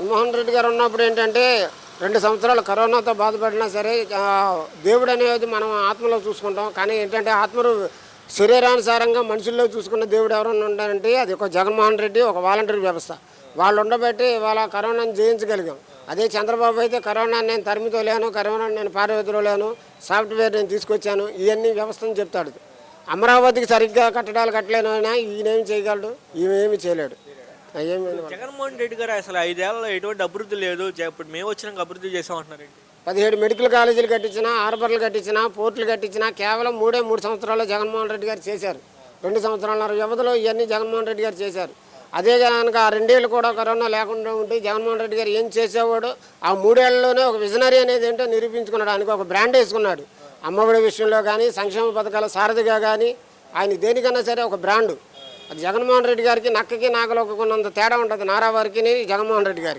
జగన్మోహన్ రెడ్డి గారు ఉన్నప్పుడు ఏంటంటే 2 సంవత్సరాలు కరోనాతో బాధపడినా సరే దేవుడు అనేది మనం ఆత్మలో చూసుకుంటాం. కానీ ఏంటంటే ఆత్మరు శరీరానుసారంగా మనుషుల్లో చూసుకున్న దేవుడు ఎవరైనా ఉన్నారంటే అది ఒక జగన్మోహన్ రెడ్డి, ఒక వాలంటీర్ వ్యవస్థ. వాళ్ళు ఉండబట్టి ఇవాళ కరోనాను జయించగలిగాం. అదే చంద్రబాబు అయితే కరోనా నేను తరిమితో లేను, కరోనా నేను పారవేతిలో లేను, సాఫ్ట్వేర్ నేను తీసుకొచ్చాను, ఇవన్నీ వ్యవస్థను చెప్తాడు. అమరావతికి సరిగ్గా కట్టడాలు కట్టలేను అయినా ఈయనేమి చేయగలడు, ఈమె చేయలేడు. జగన్మోహన్ రెడ్డి గారు అసలు 5 ఏళ్లలో ఎటువంటి అభివృద్ధి లేదు, ఇప్పుడు మేము వచ్చినాక అభివృద్ధి చేసామంటున్నారండి. 17 మెడికల్ కాలేజీలు కట్టించినా, హార్బర్లు కట్టించినా, పోర్టులు కట్టించినా కేవలం 3 సంవత్సరాల్లో జగన్మోహన్ రెడ్డి గారు చేశారు. 2 సంవత్సరాల వ్యవధిలో ఇవన్నీ జగన్మోహన్ రెడ్డి గారు చేశారు. అదే కనుక ఆ 2 ఏళ్ళు కూడా కరోనా లేకుండా ఉంటే జగన్మోహన్ రెడ్డి గారు ఏం చేసేవాడు, ఆ 3 ఏళ్లలోనే ఒక విజనరీ అనేది ఏంటో నిరూపించుకున్నాడు. ఆయనకు ఒక బ్రాండ్ వేసుకున్నాడు. అమ్మఒడి విషయంలో కానీ, సంక్షేమ పథకాల సారథిగా కానీ, ఆయన దేనికన్నా సరే ఒక బ్రాండు. అది జగన్మోహన్ రెడ్డి గారికి నక్కకి నాగలోకి ఉన్నంత తేడా ఉంటుంది నారా వారికి జగన్మోహన్ రెడ్డి గారికి.